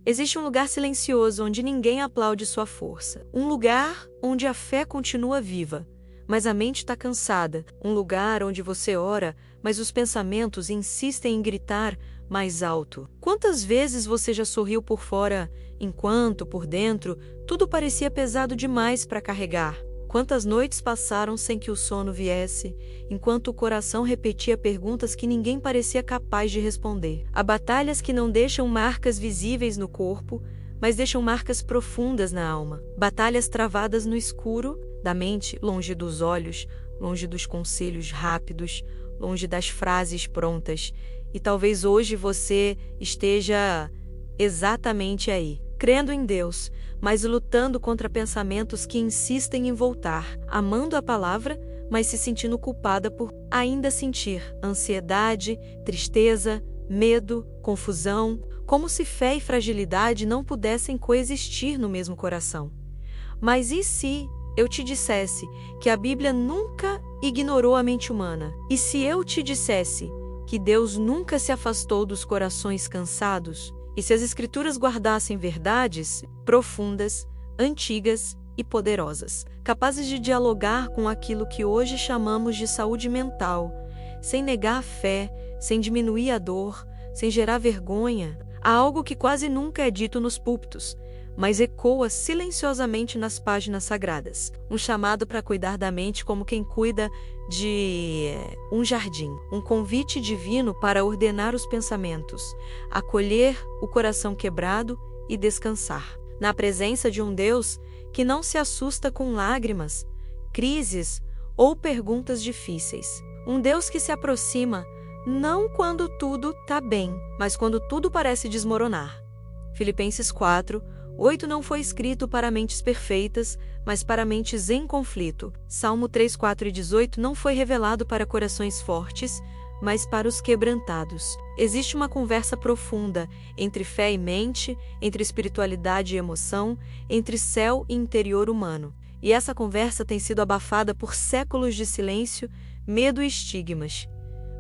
Existe um lugar silencioso onde ninguém aplaude sua força. Um lugar onde a fé continua viva, mas a mente está cansada. Um lugar onde você ora, mas os pensamentos insistem em gritar mais alto. Quantas vezes você já sorriu por fora, enquanto, por dentro, tudo parecia pesado demais para carregar? Quantas noites passaram sem que o sono viesse, enquanto o coração repetia perguntas que ninguém parecia capaz de responder? Há batalhas que não deixam marcas visíveis no corpo, mas deixam marcas profundas na alma. Batalhas travadas no escuro da mente, longe dos olhos, longe dos conselhos rápidos, longe das frases prontas. E talvez hoje você esteja exatamente aí, crendo em Deus, mas lutando contra pensamentos que insistem em voltar, amando a palavra, mas se sentindo culpada por ainda sentir ansiedade, tristeza, medo, confusão, como se fé e fragilidade não pudessem coexistir no mesmo coração. Mas e se eu te dissesse que a Bíblia nunca ignorou a mente humana? E se eu te dissesse que Deus nunca se afastou dos corações cansados? E se as Escrituras guardassem verdades profundas, antigas e poderosas, capazes de dialogar com aquilo que hoje chamamos de saúde mental, sem negar a fé, sem diminuir a dor, sem gerar vergonha? Há algo que quase nunca é dito nos púlpitos, mas ecoa silenciosamente nas páginas sagradas. Um chamado para cuidar da mente como quem cuida de um jardim. Um convite divino para ordenar os pensamentos, acolher o coração quebrado e descansar. Na presença de um Deus que não se assusta com lágrimas, crises ou perguntas difíceis. Um Deus que se aproxima não quando tudo está bem, mas quando tudo parece desmoronar. Filipenses 4:8 não foi escrito para mentes perfeitas, mas para mentes em conflito. Salmo 3:4-18 não foi revelado para corações fortes, mas para os quebrantados. Existe uma conversa profunda entre fé e mente, entre espiritualidade e emoção, entre céu e interior humano. E essa conversa tem sido abafada por séculos de silêncio, medo e estigmas.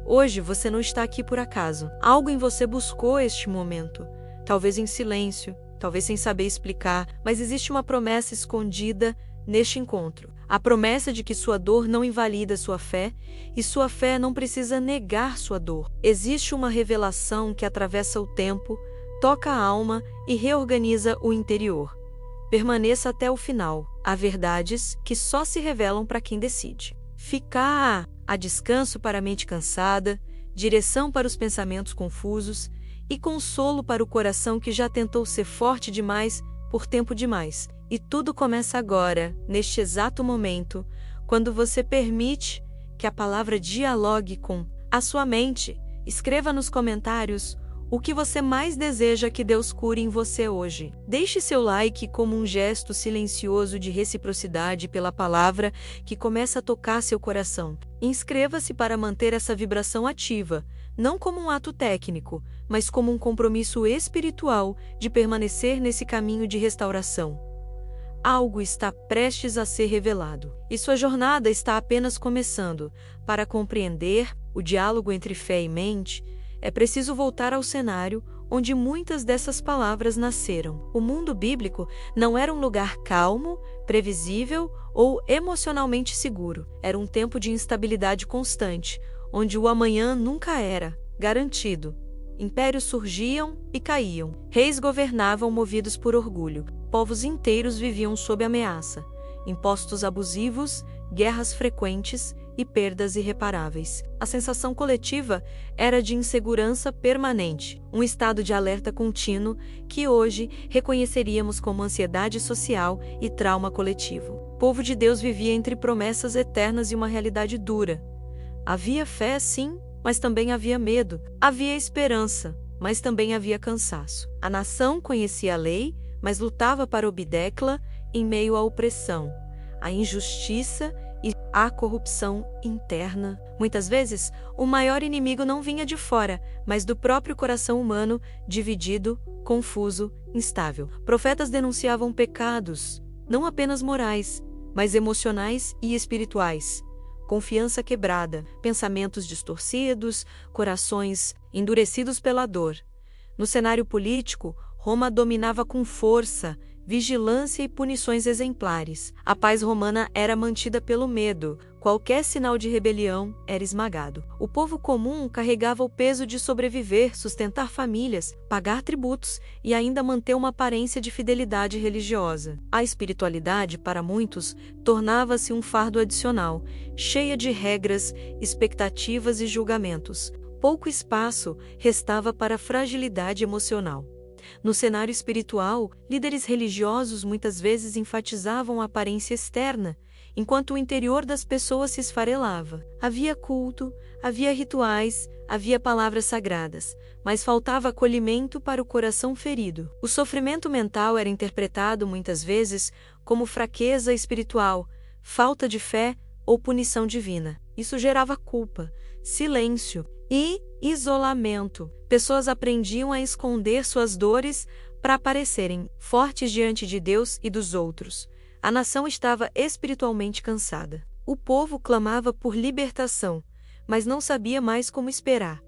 Hoje você não está aqui por acaso. Algo em você buscou este momento, talvez em silêncio, talvez sem saber explicar, mas existe uma promessa escondida neste encontro. A promessa de que sua dor não invalida sua fé e sua fé não precisa negar sua dor. Existe uma revelação que atravessa o tempo, toca a alma e reorganiza o interior. Permaneça até o final. Há verdades que só se revelam para quem decide. Ficar há descanso para a mente cansada, direção para os pensamentos confusos e consolo para o coração que já tentou ser forte demais por tempo demais. E tudo começa agora, neste exato momento, quando você permite que a palavra dialogue com a sua mente. Escreva nos comentários o que você mais deseja que Deus cure em você hoje. Deixe seu like como um gesto silencioso de reciprocidade pela palavra que começa a tocar seu coração. Inscreva-se para manter essa vibração ativa, não como um ato técnico, mas como um compromisso espiritual de permanecer nesse caminho de restauração. Algo está prestes a ser revelado, e sua jornada está apenas começando. Para compreender o diálogo entre fé e mente, é preciso voltar ao cenário onde muitas dessas palavras nasceram. O mundo bíblico não era um lugar calmo, previsível ou emocionalmente seguro. Era um tempo de instabilidade constante, onde o amanhã nunca era garantido. Impérios surgiam e caíam. Reis governavam movidos por orgulho. Povos inteiros viviam sob ameaça. Impostos abusivos, guerras frequentes e perdas irreparáveis. A sensação coletiva era de insegurança permanente, um estado de alerta contínuo que hoje reconheceríamos como ansiedade social e trauma coletivo. O povo de Deus vivia entre promessas eternas e uma realidade dura. Havia fé, sim, mas também havia medo. Havia esperança, mas também havia cansaço. A nação conhecia a lei, mas lutava para obedecê-la em meio à opressão, à injustiça e à corrupção interna. Muitas vezes, o maior inimigo não vinha de fora, mas do próprio coração humano, dividido, confuso, instável. Profetas denunciavam pecados, não apenas morais, mas emocionais e espirituais. Confiança quebrada, pensamentos distorcidos, corações endurecidos pela dor. No cenário político, Roma dominava com força, vigilância e punições exemplares. A paz romana era mantida pelo medo. Qualquer sinal de rebelião era esmagado. O povo comum carregava o peso de sobreviver, sustentar famílias, pagar tributos e ainda manter uma aparência de fidelidade religiosa. A espiritualidade, para muitos, tornava-se um fardo adicional, cheia de regras, expectativas e julgamentos. Pouco espaço restava para a fragilidade emocional. No cenário espiritual, líderes religiosos muitas vezes enfatizavam a aparência externa, enquanto o interior das pessoas se esfarelava. Havia culto, havia rituais, havia palavras sagradas, mas faltava acolhimento para o coração ferido. O sofrimento mental era interpretado muitas vezes como fraqueza espiritual, falta de fé ou punição divina. Isso gerava culpa, silêncio e isolamento. Pessoas aprendiam a esconder suas dores para aparecerem fortes diante de Deus e dos outros. A nação estava espiritualmente cansada. O povo clamava por libertação, mas não sabia mais como esperar.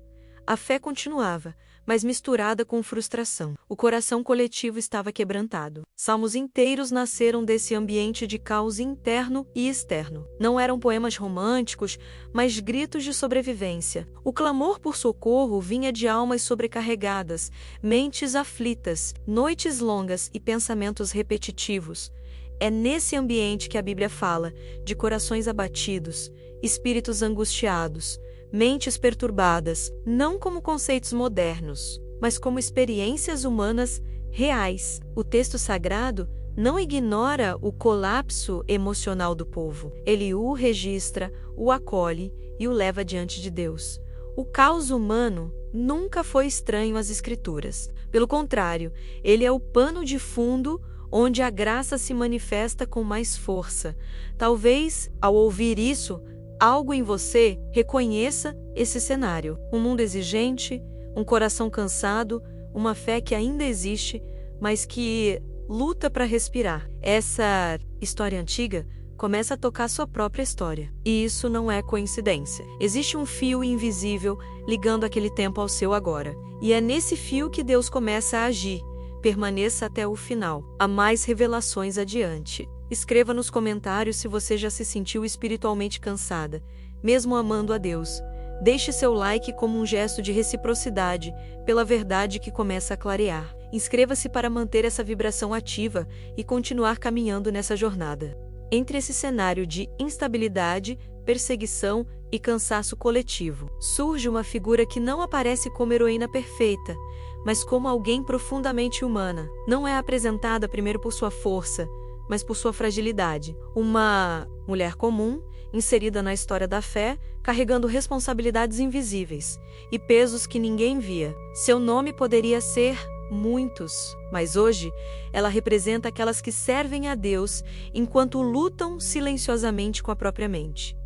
A fé continuava, mas misturada com frustração. O coração coletivo estava quebrantado. Salmos inteiros nasceram desse ambiente de caos interno e externo. Não eram poemas românticos, mas gritos de sobrevivência. O clamor por socorro vinha de almas sobrecarregadas, mentes aflitas, noites longas e pensamentos repetitivos. É nesse ambiente que a Bíblia fala de corações abatidos, espíritos angustiados, mentes perturbadas, não como conceitos modernos, mas como experiências humanas reais. O texto sagrado não ignora o colapso emocional do povo. Ele o registra, o acolhe e o leva diante de Deus. O caos humano nunca foi estranho às Escrituras. Pelo contrário, ele é o pano de fundo onde a graça se manifesta com mais força. Talvez, ao ouvir isso, algo em você reconheça esse cenário. Um mundo exigente, um coração cansado, uma fé que ainda existe, mas que luta para respirar. Essa história antiga começa a tocar sua própria história. E isso não é coincidência. Existe um fio invisível ligando aquele tempo ao seu agora. E é nesse fio que Deus começa a agir. Permaneça até o final. Há mais revelações adiante. Escreva nos comentários se você já se sentiu espiritualmente cansada, mesmo amando a Deus. Deixe seu like como um gesto de reciprocidade pela verdade que começa a clarear. Inscreva-se para manter essa vibração ativa e continuar caminhando nessa jornada. Entre esse cenário de instabilidade, perseguição e cansaço coletivo, surge uma figura que não aparece como heroína perfeita, mas como alguém profundamente humana. Não é apresentada primeiro por sua força, mas por sua fragilidade. Uma mulher comum, inserida na história da fé, carregando responsabilidades invisíveis e pesos que ninguém via. Seu nome poderia ser muitos, mas hoje ela representa aquelas que servem a Deus enquanto lutam silenciosamente com a própria mente.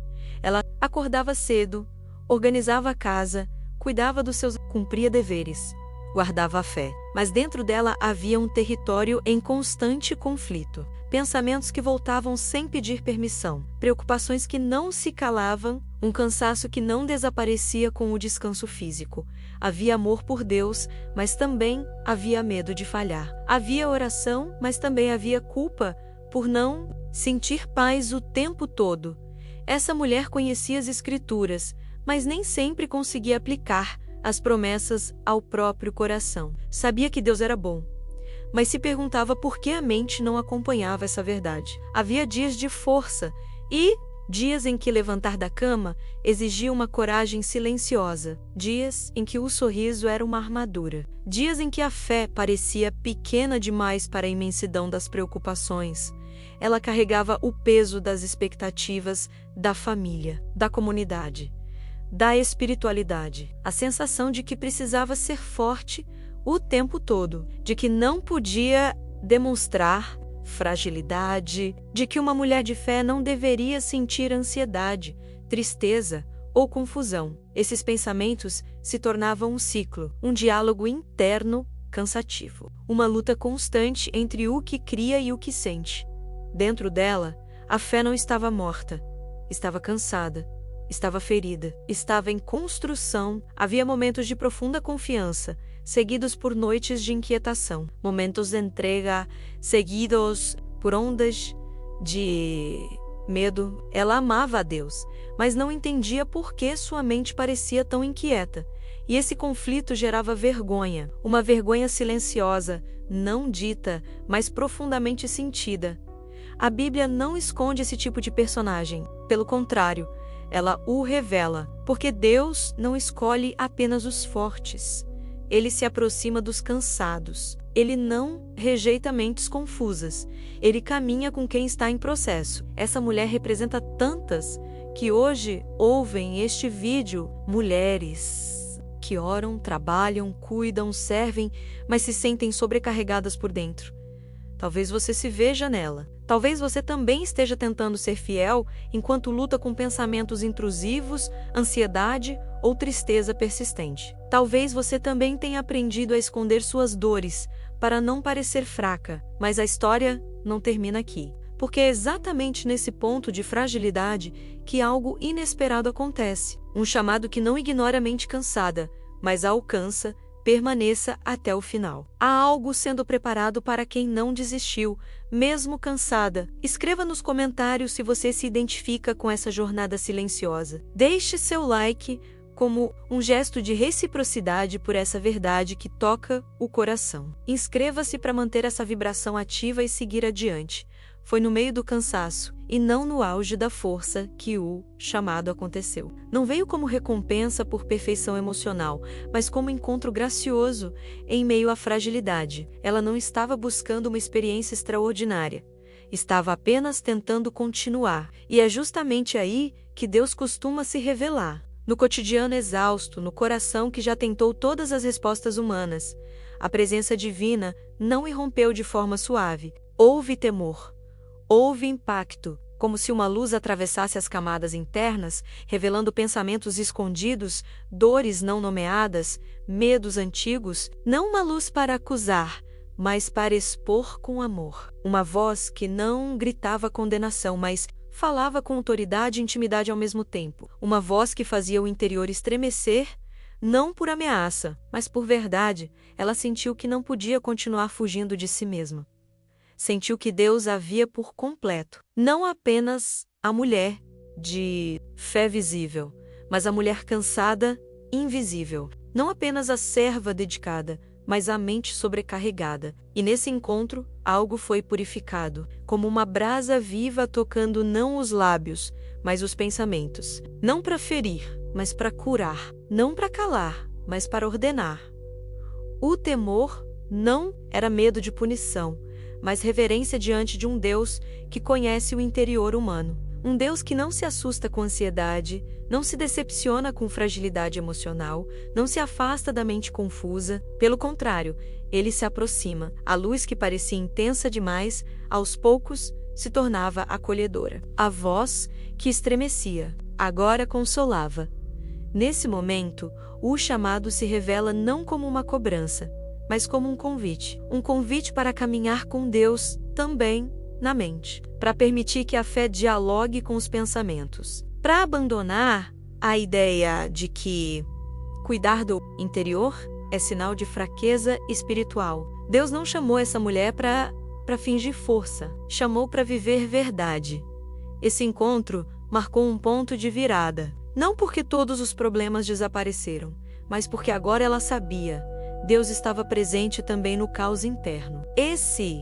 Ela acordava cedo, organizava a casa, cuidava dos seus, cumpria deveres, guardava a fé. Mas dentro dela havia um território em constante conflito. Pensamentos que voltavam sem pedir permissão, preocupações que não se calavam, um cansaço que não desaparecia com o descanso físico. Havia amor por Deus, mas também havia medo de falhar. Havia oração, mas também havia culpa por não sentir paz o tempo todo. Essa mulher conhecia as Escrituras, mas nem sempre conseguia aplicar as promessas ao próprio coração. Sabia que Deus era bom, mas se perguntava por que a mente não acompanhava essa verdade. Havia dias de força e dias em que levantar da cama exigia uma coragem silenciosa, dias em que o sorriso era uma armadura, dias em que a fé parecia pequena demais para a imensidão das preocupações. Ela carregava o peso das expectativas da família, da comunidade, da espiritualidade, a sensação de que precisava ser forte o tempo todo, de que não podia demonstrar fragilidade, de que uma mulher de fé não deveria sentir ansiedade, tristeza ou confusão. Esses pensamentos se tornavam um ciclo, um diálogo interno cansativo, uma luta constante entre o que cria e o que sente. Dentro dela, a fé não estava morta, estava cansada, estava ferida, estava em construção. Havia momentos de profunda confiança, seguidos por noites de inquietação, momentos de entrega, seguidos por ondas de medo. Ela amava a Deus, mas não entendia por que sua mente parecia tão inquieta. E esse conflito gerava vergonha, uma vergonha silenciosa, não dita, mas profundamente sentida. A Bíblia não esconde esse tipo de personagem, pelo contrário, ela o revela, porque Deus não escolhe apenas os fortes. Ele se aproxima dos cansados. Ele não rejeita mentes confusas. Ele caminha com quem está em processo. Essa mulher representa tantas que hoje ouvem este vídeo, mulheres que oram, trabalham, cuidam, servem, mas se sentem sobrecarregadas por dentro. Talvez você se veja nela. Talvez você também esteja tentando ser fiel enquanto luta com pensamentos intrusivos, ansiedade ou tristeza persistente. Talvez você também tenha aprendido a esconder suas dores para não parecer fraca, mas a história não termina aqui. Porque é exatamente nesse ponto de fragilidade que algo inesperado acontece. Um chamado que não ignora a mente cansada, mas a alcança. Permaneça até o final. Há algo sendo preparado para quem não desistiu, mesmo cansada. Escreva nos comentários se você se identifica com essa jornada silenciosa. Deixe seu like como um gesto de reciprocidade por essa verdade que toca o coração. Inscreva-se para manter essa vibração ativa e seguir adiante. Foi no meio do cansaço, e não no auge da força, que o chamado aconteceu. Não veio como recompensa por perfeição emocional, mas como encontro gracioso em meio à fragilidade. Ela não estava buscando uma experiência extraordinária. Estava apenas tentando continuar. E é justamente aí que Deus costuma se revelar. No cotidiano exausto, no coração que já tentou todas as respostas humanas. A presença divina não irrompeu de forma suave. Houve temor. Houve impacto, como se uma luz atravessasse as camadas internas, revelando pensamentos escondidos, dores não nomeadas, medos antigos, não uma luz para acusar, mas para expor com amor. Uma voz que não gritava condenação, mas falava com autoridade e intimidade ao mesmo tempo. Uma voz que fazia o interior estremecer, não por ameaça, mas por verdade. Ela sentiu que não podia continuar fugindo de si mesma. Sentiu que Deus a via por completo. Não apenas a mulher de fé visível, mas a mulher cansada, invisível. Não apenas a serva dedicada, mas a mente sobrecarregada. E nesse encontro, algo foi purificado, como uma brasa viva tocando não os lábios, mas os pensamentos. Não para ferir, mas para curar. Não para calar, mas para ordenar. O temor não era medo de punição, mas reverência diante de um Deus que conhece o interior humano. Um Deus que não se assusta com ansiedade, não se decepciona com fragilidade emocional, não se afasta da mente confusa. Pelo contrário, ele se aproxima. A luz que parecia intensa demais, aos poucos, se tornava acolhedora. A voz que estremecia, agora consolava. Nesse momento, o chamado se revela não como uma cobrança, mas como um convite para caminhar com Deus também na mente, para permitir que a fé dialogue com os pensamentos, para abandonar a ideia de que cuidar do interior é sinal de fraqueza espiritual. Deus não chamou essa mulher para fingir força, chamou para viver verdade. Esse encontro marcou um ponto de virada, não porque todos os problemas desapareceram, mas porque agora ela sabia. Deus estava presente também no caos interno. Esse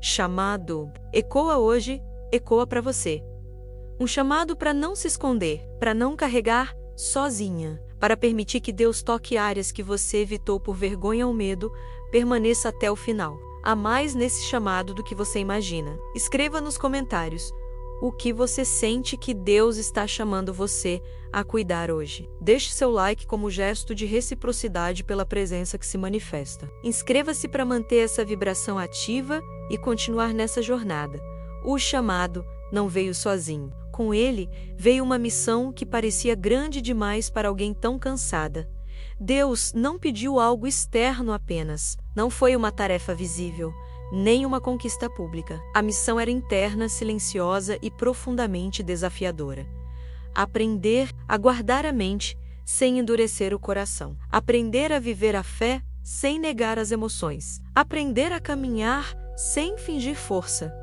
chamado ecoa hoje, ecoa para você. Um chamado para não se esconder, para não carregar sozinha, para permitir que Deus toque áreas que você evitou por vergonha ou medo, permaneça até o final. Há mais nesse chamado do que você imagina. Escreva nos comentários o que você sente que Deus está chamando você a cuidar hoje. Deixe seu like como gesto de reciprocidade pela presença que se manifesta. Inscreva-se para manter essa vibração ativa e continuar nessa jornada. O chamado não veio sozinho. Com ele, veio uma missão que parecia grande demais para alguém tão cansada. Deus não pediu algo externo apenas. Não foi uma tarefa visível, nem uma conquista pública. A missão era interna, silenciosa e profundamente desafiadora. Aprender a guardar a mente sem endurecer o coração. Aprender a viver a fé sem negar as emoções. Aprender a caminhar sem fingir força.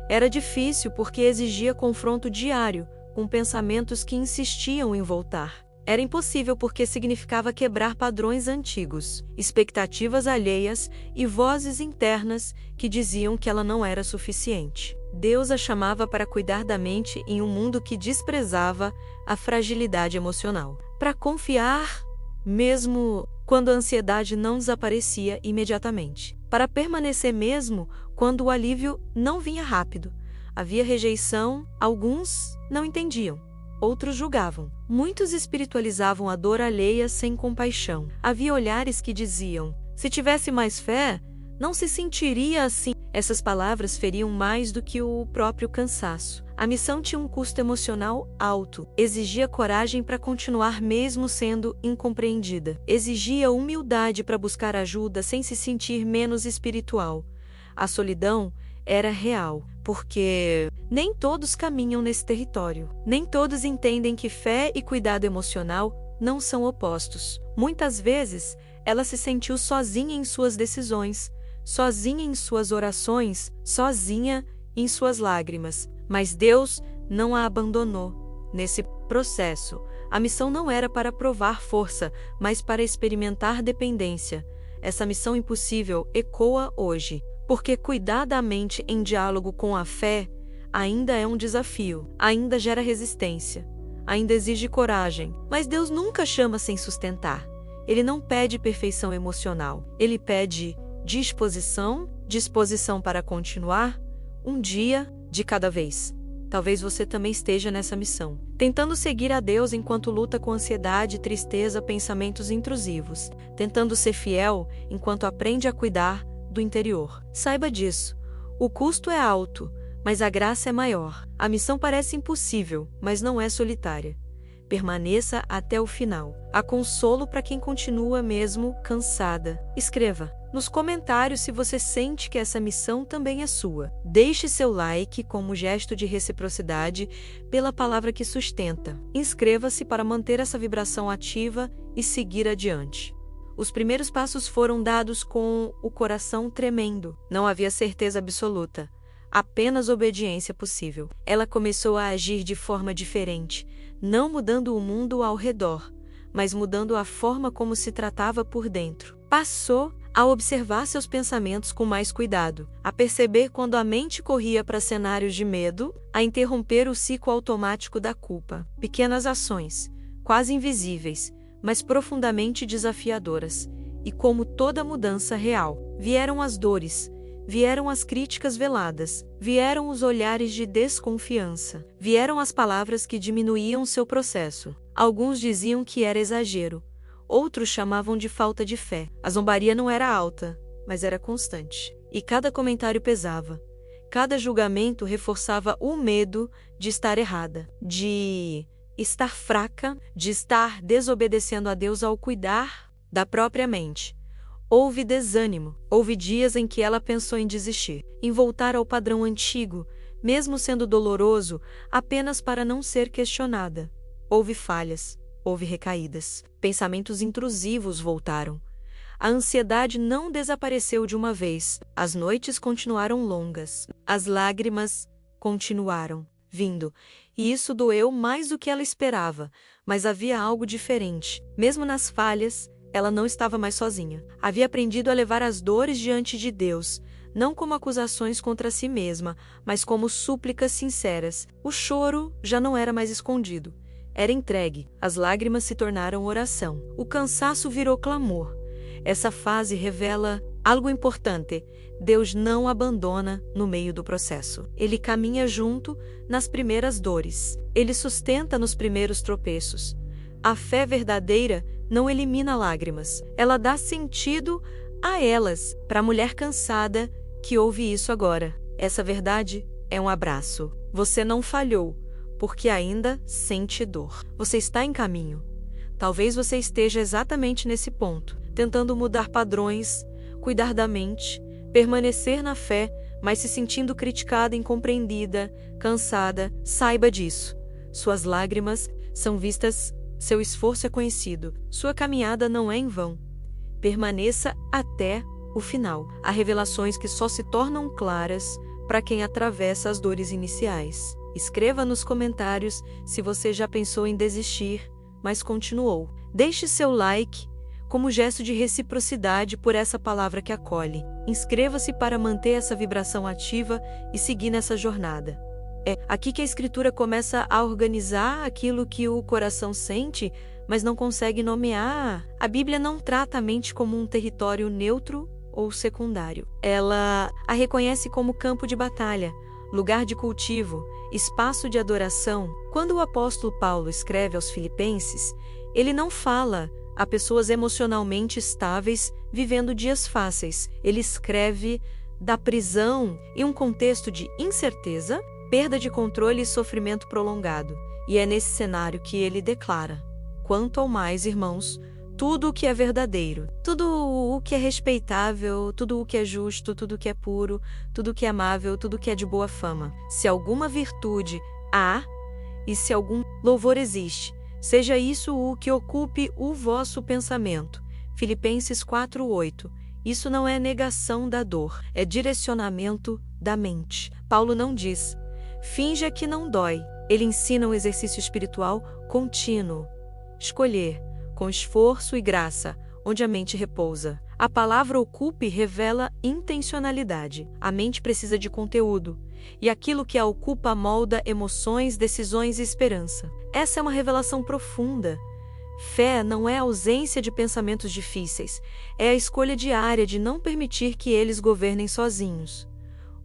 Era difícil porque exigia confronto diário, com pensamentos que insistiam em voltar. Era impossível porque significava quebrar padrões antigos, expectativas alheias e vozes internas que diziam que ela não era suficiente. Deus a chamava para cuidar da mente em um mundo que desprezava a fragilidade emocional. Para confiar, mesmo quando a ansiedade não desaparecia imediatamente. Para permanecer mesmo quando o alívio não vinha rápido. Havia rejeição, alguns não entendiam. Outros julgavam. Muitos espiritualizavam a dor alheia sem compaixão. Havia olhares que diziam: se tivesse mais fé, não se sentiria assim. Essas palavras feriam mais do que o próprio cansaço. A missão tinha um custo emocional alto. Exigia coragem para continuar mesmo sendo incompreendida. Exigia humildade para buscar ajuda sem se sentir menos espiritual. A solidão era real, porque nem todos caminham nesse território. Nem todos entendem que fé e cuidado emocional não são opostos. Muitas vezes, ela se sentiu sozinha em suas decisões, sozinha em suas orações, sozinha em suas lágrimas. Mas Deus não a abandonou. Nesse processo, a missão não era para provar força, mas para experimentar dependência. Essa missão impossível ecoa hoje. Porque cuidar da mente em diálogo com a fé ainda é um desafio, ainda gera resistência, ainda exige coragem. Mas Deus nunca chama sem sustentar. Ele não pede perfeição emocional. Ele pede disposição para continuar, um dia de cada vez. Talvez você também esteja nessa missão, tentando seguir a Deus enquanto luta com ansiedade, tristeza, pensamentos intrusivos, tentando ser fiel enquanto aprende a cuidar do interior. Saiba disso. O custo é alto, mas a graça é maior. A missão parece impossível, mas não é solitária. Permaneça até o final. Há consolo para quem continua mesmo cansada. Escreva nos comentários se você sente que essa missão também é sua. Deixe seu like como gesto de reciprocidade pela palavra que sustenta. Inscreva-se para manter essa vibração ativa e seguir adiante. Os primeiros passos foram dados com o coração tremendo. Não havia certeza absoluta, apenas obediência possível. Ela começou a agir de forma diferente, não mudando o mundo ao redor, mas mudando a forma como se tratava por dentro. Passou a observar seus pensamentos com mais cuidado, a perceber quando a mente corria para cenários de medo, a interromper o ciclo automático da culpa. Pequenas ações, quase invisíveis, mas profundamente desafiadoras. E como toda mudança real, vieram as dores, vieram as críticas veladas, vieram os olhares de desconfiança, vieram as palavras que diminuíam seu processo. Alguns diziam que era exagero, outros chamavam de falta de fé. A zombaria não era alta, mas era constante. E cada comentário pesava. Cada julgamento reforçava o medo de estar errada, de estar fraca, de estar desobedecendo a Deus ao cuidar da própria mente. Houve desânimo, houve dias em que ela pensou em desistir, em voltar ao padrão antigo, mesmo sendo doloroso, apenas para não ser questionada. Houve falhas, houve recaídas, pensamentos intrusivos voltaram. A ansiedade não desapareceu de uma vez, as noites continuaram longas, as lágrimas continuaram vindo, e isso doeu mais do que ela esperava, mas havia algo diferente. Mesmo nas falhas, ela não estava mais sozinha. Havia aprendido a levar as dores diante de Deus, não como acusações contra si mesma, mas como súplicas sinceras. O choro já não era mais escondido. Era entregue. As lágrimas se tornaram oração. O cansaço virou clamor. Essa fase revela algo importante. Deus não abandona no meio do processo. Ele caminha junto nas primeiras dores. Ele sustenta nos primeiros tropeços. A fé verdadeira não elimina lágrimas. Ela dá sentido a elas. Para a mulher cansada que ouve isso agora, essa verdade é um abraço. Você não falhou, porque ainda sente dor. Você está em caminho. Talvez você esteja exatamente nesse ponto, tentando mudar padrões, cuidar da mente, permanecer na fé, mas se sentindo criticada, incompreendida, cansada. Saiba disso. Suas lágrimas são vistas, seu esforço é conhecido, sua caminhada não é em vão. Permaneça até o final. Há revelações que só se tornam claras para quem atravessa as dores iniciais. Escreva nos comentários se você já pensou em desistir, mas continuou. Deixe seu like como gesto de reciprocidade por essa palavra que acolhe. Inscreva-se para manter essa vibração ativa e seguir nessa jornada. É aqui que a Escritura começa a organizar aquilo que o coração sente, mas não consegue nomear. A Bíblia não trata a mente como um território neutro ou secundário. Ela a reconhece como campo de batalha, lugar de cultivo, espaço de adoração. Quando o apóstolo Paulo escreve aos Filipenses, ele não fala a pessoas emocionalmente estáveis vivendo dias fáceis. Ele escreve da prisão em um contexto de incerteza, perda de controle e sofrimento prolongado. E é nesse cenário que ele declara: quanto ao mais, irmãos, tudo o que é verdadeiro, tudo o que é respeitável, tudo o que é justo, tudo o que é puro, tudo o que é amável, tudo o que é de boa fama, se alguma virtude há e se algum louvor existe, seja isso o que ocupe o vosso pensamento. Filipenses 4:8. Isso não é negação da dor, é direcionamento da mente. Paulo não diz: finja que não dói. Ele ensina um exercício espiritual contínuo. Escolher, com esforço e graça, onde a mente repousa. A palavra ocupe revela intencionalidade. A mente precisa de conteúdo, e aquilo que a ocupa molda emoções, decisões e esperança. Essa é uma revelação profunda. Fé não é a ausência de pensamentos difíceis, é a escolha diária de não permitir que eles governem sozinhos.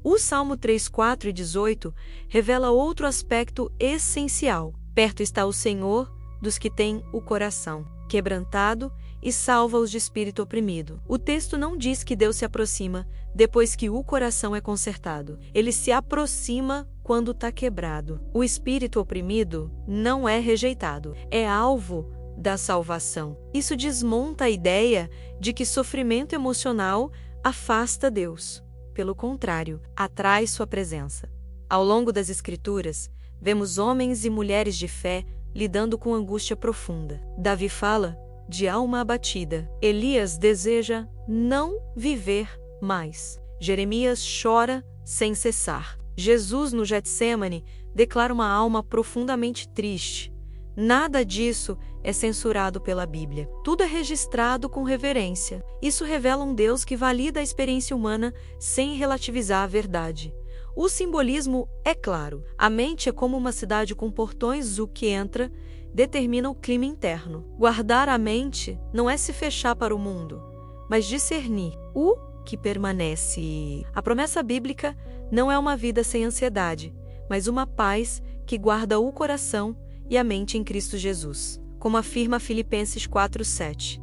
O Salmo 3:4 e 18 revela outro aspecto essencial. Perto está o Senhor dos que têm o coração quebrantado e salva-os de espírito oprimido. O texto não diz que Deus se aproxima depois que o coração é consertado. Ele se aproxima quando está quebrado. O espírito oprimido não é rejeitado, é alvo da salvação. Isso desmonta a ideia de que sofrimento emocional afasta Deus. Pelo contrário, atrai sua presença. Ao longo das Escrituras, vemos homens e mulheres de fé lidando com angústia profunda. Davi fala de alma abatida. Elias deseja não viver mais. Jeremias chora sem cessar. Jesus, no Getsêmani, declara uma alma profundamente triste. Nada disso é censurado pela Bíblia. Tudo é registrado com reverência. Isso revela um Deus que valida a experiência humana sem relativizar a verdade. O simbolismo é claro. A mente é como uma cidade com portões. O que entra determina o clima interno. Guardar a mente não é se fechar para o mundo, mas discernir o que permanece. A promessa bíblica não é uma vida sem ansiedade, mas uma paz que guarda o coração e a mente em Cristo Jesus. Como afirma Filipenses 4:7.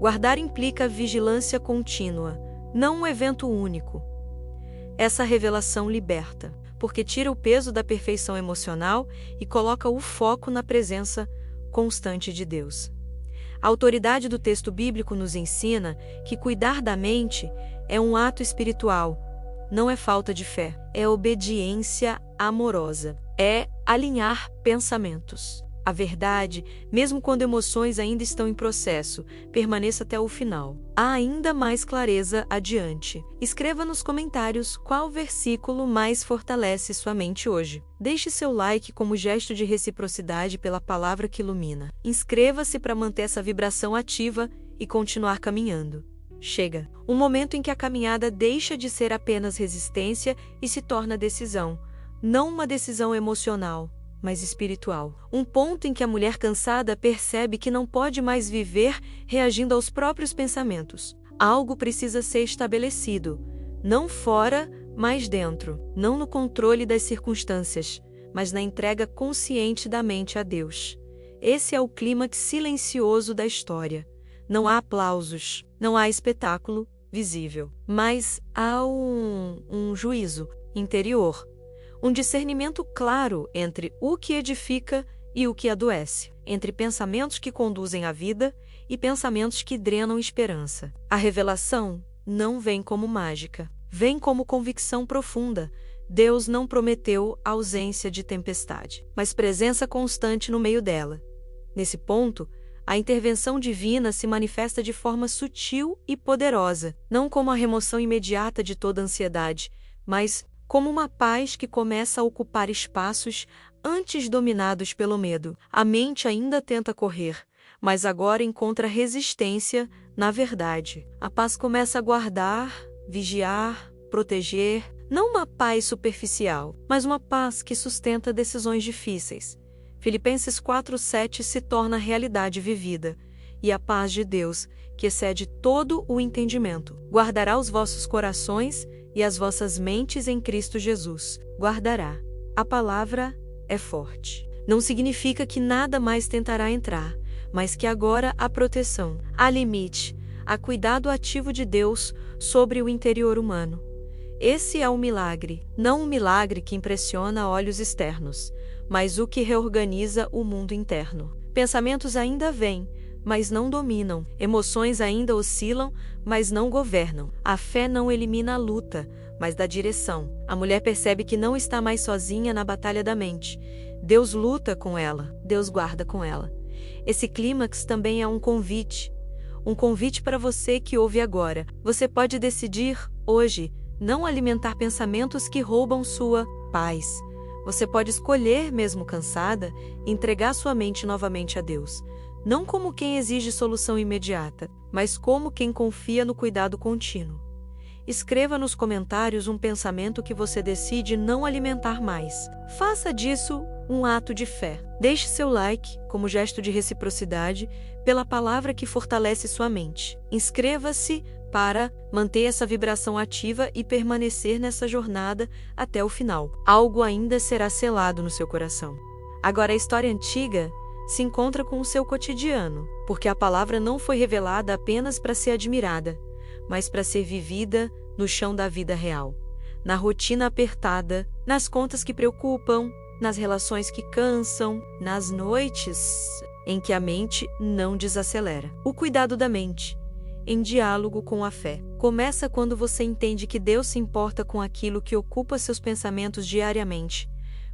Guardar implica vigilância contínua, não um evento único. Essa revelação liberta, porque tira o peso da perfeição emocional e coloca o foco na presença constante de Deus. A autoridade do texto bíblico nos ensina que cuidar da mente é um ato espiritual, não é falta de fé, é obediência amorosa, é alinhar pensamentos. A verdade, mesmo quando emoções ainda estão em processo, permaneça até o final. Há ainda mais clareza adiante. Escreva nos comentários qual versículo mais fortalece sua mente hoje. Deixe seu like como gesto de reciprocidade pela palavra que ilumina. Inscreva-se para manter essa vibração ativa e continuar caminhando. Chega um momento em que a caminhada deixa de ser apenas resistência e se torna decisão. Não uma decisão emocional, mas espiritual. Um ponto em que a mulher cansada percebe que não pode mais viver reagindo aos próprios pensamentos. Algo precisa ser estabelecido, não fora, mas dentro. Não no controle das circunstâncias, mas na entrega consciente da mente a Deus. Esse é o clímax silencioso da história. Não há aplausos, não há espetáculo visível, mas há um juízo interior. Um discernimento claro entre o que edifica e o que adoece, entre pensamentos que conduzem à vida e pensamentos que drenam esperança. A revelação não vem como mágica, vem como convicção profunda. Deus não prometeu ausência de tempestade, mas presença constante no meio dela. Nesse ponto, A intervenção divina se manifesta de forma sutil e poderosa, não como a remoção imediata de toda ansiedade, mas como uma paz que começa a ocupar espaços antes dominados pelo medo. A mente ainda tenta correr, mas agora encontra resistência na verdade. A paz começa a guardar, vigiar, proteger, não uma paz superficial, mas uma paz que sustenta decisões difíceis. Filipenses 4:7 se torna realidade vivida, e a paz de Deus, que excede todo o entendimento, guardará os vossos corações e as vossas mentes em Cristo Jesus. Guardará. A palavra é forte. Não significa que nada mais tentará entrar, mas que agora há proteção, há limite, há cuidado ativo de Deus sobre o interior humano. Esse é o milagre, não um milagre que impressiona olhos externos, mas o que reorganiza o mundo interno. Pensamentos ainda vêm, mas não dominam. Emoções ainda oscilam, mas não governam. A fé não elimina a luta, mas dá direção. A mulher percebe que não está mais sozinha na batalha da mente. Deus luta com ela, Deus guarda com ela. Esse clímax também é um convite. Um convite para você que ouve agora. Você pode decidir, hoje, não alimentar pensamentos que roubam sua paz. Você pode escolher, mesmo cansada, entregar sua mente novamente a Deus. Não como quem exige solução imediata, mas como quem confia no cuidado contínuo. Escreva nos comentários um pensamento que você decide não alimentar mais. Faça disso um ato de fé. Deixe seu like, como gesto de reciprocidade, pela palavra que fortalece sua mente. Inscreva-se para manter essa vibração ativa e permanecer nessa jornada até o final. Algo ainda será selado no seu coração. Agora, a história antiga se encontra com o seu cotidiano, porque a palavra não foi revelada apenas para ser admirada, mas para ser vivida no chão da vida real, na rotina apertada, nas contas que preocupam, nas relações que cansam, nas noites em que a mente não desacelera. O cuidado da mente, em diálogo com a fé, começa quando você entende que Deus se importa com aquilo que ocupa seus pensamentos diariamente.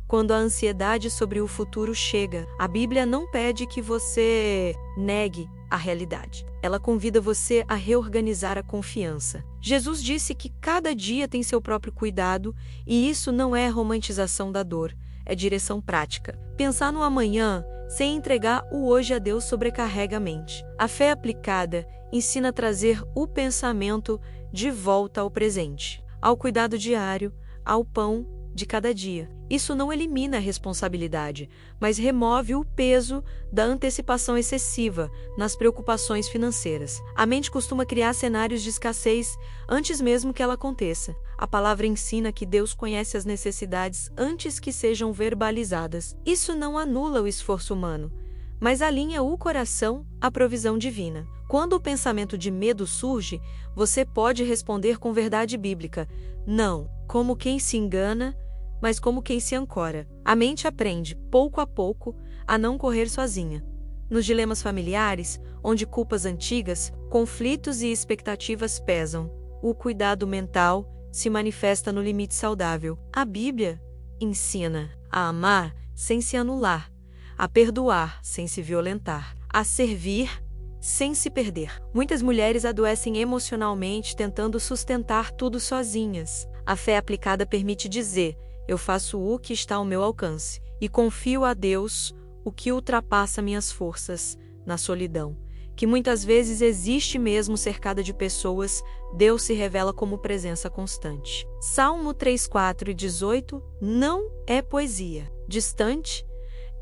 Quando a ansiedade sobre o futuro chega, a Bíblia não pede que você negue a realidade. Ela convida você a reorganizar a confiança. Jesus disse que cada dia tem seu próprio cuidado, e isso não é romantização da dor, é direção prática. Pensar no amanhã, sem entregar o hoje a Deus, sobrecarrega a mente. A fé aplicada ensina a trazer o pensamento de volta ao presente, ao cuidado diário, ao pão de cada dia. Isso não elimina a responsabilidade, mas remove o peso da antecipação excessiva nas preocupações financeiras. A mente costuma criar cenários de escassez antes mesmo que ela aconteça. A palavra ensina que Deus conhece as necessidades antes que sejam verbalizadas. Isso não anula o esforço humano, mas alinha o coração à provisão divina. Quando o pensamento de medo surge, você pode responder com verdade bíblica, não como quem se engana, mas como quem se ancora. A mente aprende, pouco a pouco, a não correr sozinha. Nos dilemas familiares, onde culpas antigas, conflitos e expectativas pesam, o cuidado mental se manifesta no limite saudável. A Bíblia ensina a amar sem se anular, a perdoar sem se violentar, a servir sem se perder. Muitas mulheres adoecem emocionalmente tentando sustentar tudo sozinhas. A fé aplicada permite dizer: eu faço o que está ao meu alcance e confio a Deus o que ultrapassa minhas forças. Na solidão, que muitas vezes existe mesmo cercada de pessoas, Deus se revela como presença constante. Salmo 3:4-18 não é poesia distante,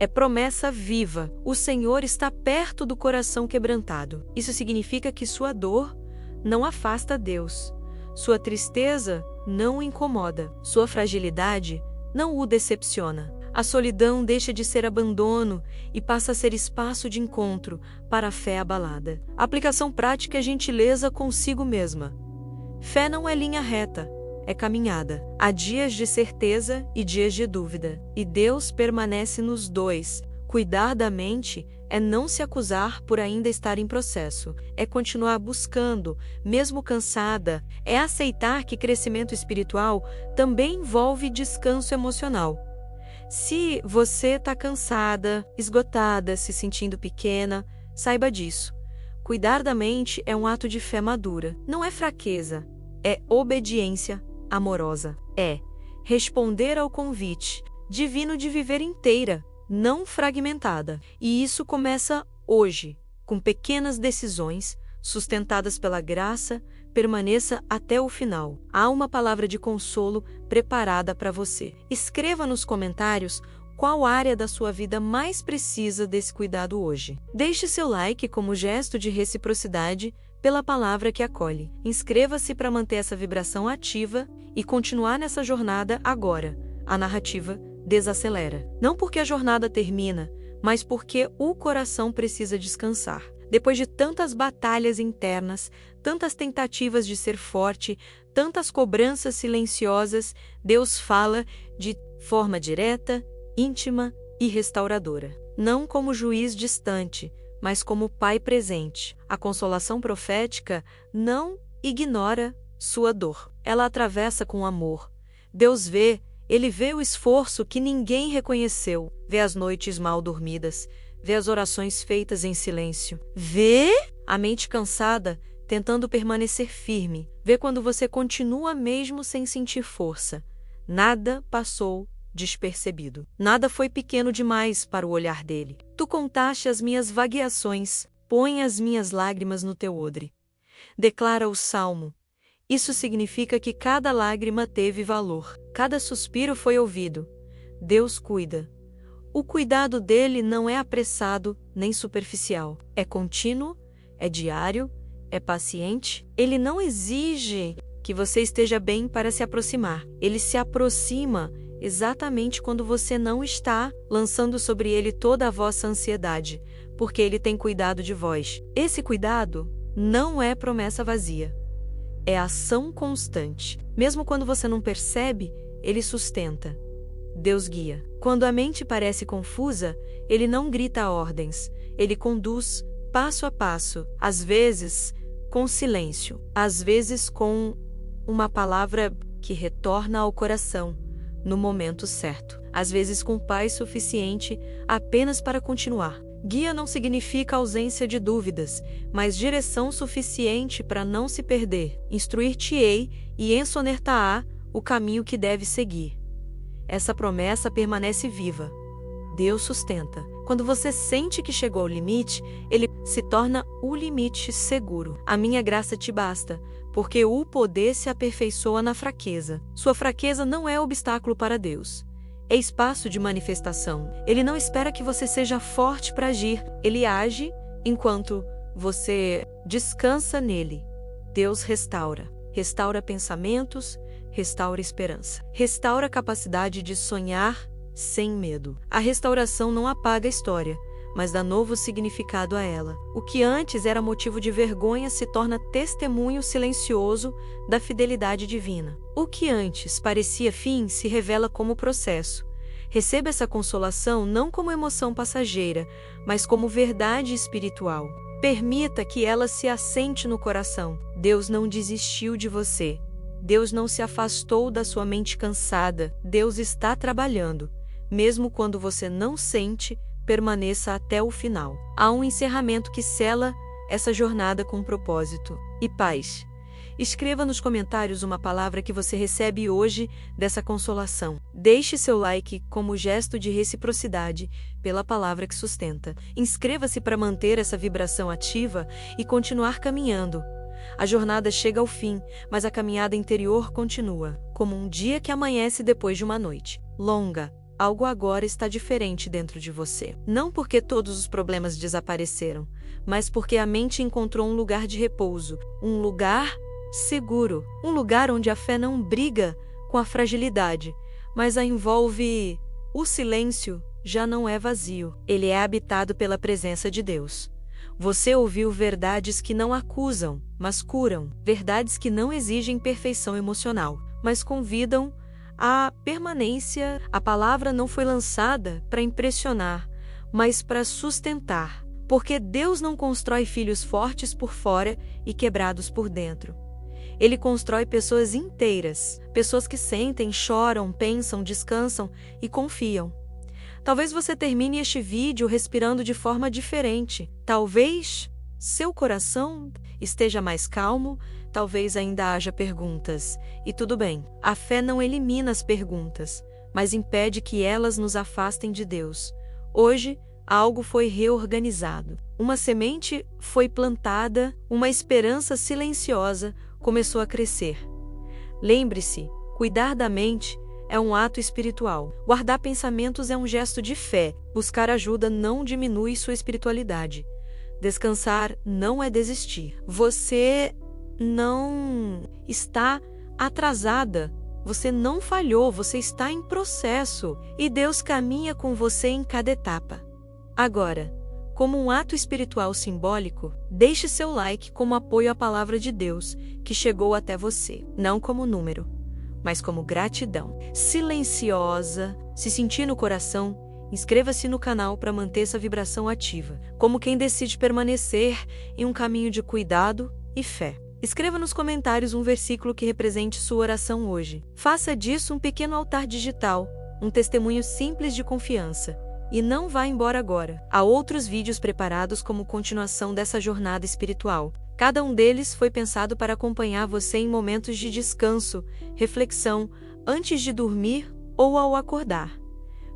é promessa viva. O Senhor está perto do coração quebrantado. Isso significa que sua dor não afasta Deus. Sua tristeza não o incomoda. Sua fragilidade não o decepciona. A solidão deixa de ser abandono e passa a ser espaço de encontro para a fé abalada. A aplicação prática é gentileza consigo mesma. Fé não é linha reta, é caminhada. Há dias de certeza e dias de dúvida. E Deus permanece nos dois. Cuidar da mente é não se acusar por ainda estar em processo, é continuar buscando, mesmo cansada, é aceitar que crescimento espiritual também envolve descanso emocional. Se você está cansada, esgotada, se sentindo pequena, Saiba disso. Cuidar da mente é um ato de fé madura. Não é fraqueza, é obediência amorosa. É responder ao convite divino de viver inteira, não fragmentada. E isso começa hoje, com pequenas decisões sustentadas pela graça. Permaneça até o final. Há uma palavra de consolo preparada para você. Escreva nos comentários qual área da sua vida mais precisa desse cuidado hoje. Deixe seu like como gesto de reciprocidade pela palavra que acolhe. Inscreva-se para manter essa vibração ativa e continuar nessa jornada agora. A narrativa desacelera. Não porque a jornada termina, mas porque o coração precisa descansar. Depois de tantas batalhas internas, tantas tentativas de ser forte, tantas cobranças silenciosas, Deus fala de forma direta, íntima e restauradora. Não como juiz distante, mas como pai presente. A consolação profética não ignora sua dor. Ela atravessa com amor. Deus vê, Ele vê o esforço que ninguém reconheceu, vê as noites mal dormidas, vê as orações feitas em silêncio, vê a mente cansada tentando permanecer firme, vê quando você continua mesmo sem sentir força. Nada passou despercebido. Nada foi pequeno demais para o olhar dele. Tu contaste as minhas vagueações, põe as minhas lágrimas no teu odre. Declara o Salmo. Isso significa que cada lágrima teve valor, cada suspiro foi ouvido. Deus cuida. O cuidado dele não é apressado nem superficial. É contínuo, é diário, é paciente. Ele não exige que você esteja bem para se aproximar. Ele se aproxima exatamente quando você não está, lançando sobre ele toda a vossa ansiedade, porque ele tem cuidado de vós. Esse cuidado não é promessa vazia. É ação constante. Mesmo quando você não percebe, ele sustenta. Deus guia. Quando a mente parece confusa, ele não grita ordens. Ele conduz passo a passo, às vezes com silêncio, às vezes com uma palavra que retorna ao coração no momento certo, às vezes com paz suficiente apenas para continuar. Guia não significa ausência de dúvidas, mas direção suficiente para não se perder. Instruir-te-ei e ensoner-te-á o caminho que deve seguir. Essa promessa permanece viva. Deus sustenta. Quando você sente que chegou ao limite, ele se torna o limite seguro. A minha graça te basta, porque o poder se aperfeiçoa na fraqueza. Sua fraqueza não é obstáculo para Deus. É espaço de manifestação. Ele não espera que você seja forte para agir. Ele age enquanto você descansa nele. Deus restaura. Restaura pensamentos, restaura esperança. Restaura a capacidade de sonhar sem medo. A restauração não apaga a história, mas dá novo significado a ela. O que antes era motivo de vergonha se torna testemunho silencioso da fidelidade divina. O que antes parecia fim se revela como processo. Receba essa consolação não como emoção passageira, mas como verdade espiritual. Permita que ela se assente no coração. Deus não desistiu de você. Deus não se afastou da sua mente cansada. Deus está trabalhando. Mesmo quando você não sente, permaneça até o final. Há um encerramento que sela essa jornada com propósito e paz. Escreva nos comentários uma palavra que você recebe hoje dessa consolação. Deixe seu like como gesto de reciprocidade pela palavra que sustenta. Inscreva-se para manter essa vibração ativa e continuar caminhando. A jornada chega ao fim, mas a caminhada interior continua, como um dia que amanhece depois de uma noite longa. Algo agora está diferente dentro de você. Não porque todos os problemas desapareceram, mas porque a mente encontrou um lugar de repouso, um lugar seguro, um lugar onde a fé não briga com a fragilidade, mas a envolve. O silêncio já não é vazio, ele é habitado pela presença de Deus. Você ouviu verdades que não acusam, mas curam, verdades que não exigem perfeição emocional, mas convidam a permanência. A palavra não foi lançada para impressionar, mas para sustentar, porque Deus não constrói filhos fortes por fora e quebrados por dentro. Ele constrói pessoas inteiras, pessoas que sentem, choram, pensam, descansam e confiam. Talvez você termine este vídeo respirando de forma diferente. Talvez seu coração esteja mais calmo, talvez ainda haja perguntas. E tudo bem, a fé não elimina as perguntas, mas impede que elas nos afastem de Deus. Hoje, algo foi reorganizado. Uma semente foi plantada, uma esperança silenciosa começou a crescer. Lembre-se, cuidar da mente é um ato espiritual. Guardar pensamentos é um gesto de fé. Buscar ajuda não diminui sua espiritualidade. Descansar não é desistir. Você não está atrasada. Você não falhou, você está em processo. E Deus caminha com você em cada etapa. Agora, como um ato espiritual simbólico, deixe seu like como apoio à palavra de Deus que chegou até você. Não como número, mas como gratidão. Silenciosa, se sentir no coração, inscreva-se no canal para manter essa vibração ativa, como quem decide permanecer em um caminho de cuidado e fé. Escreva nos comentários um versículo que represente sua oração hoje. Faça disso um pequeno altar digital, um testemunho simples de confiança. E não vá embora agora. Há outros vídeos preparados como continuação dessa jornada espiritual. Cada um deles foi pensado para acompanhar você em momentos de descanso, reflexão, antes de dormir ou ao acordar.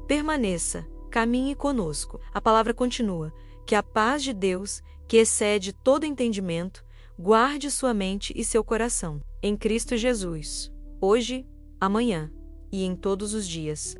Permaneça, caminhe conosco. A palavra continua. Que a paz de Deus, que excede todo entendimento, guarde sua mente e seu coração. Em Cristo Jesus. Hoje, amanhã e em todos os dias.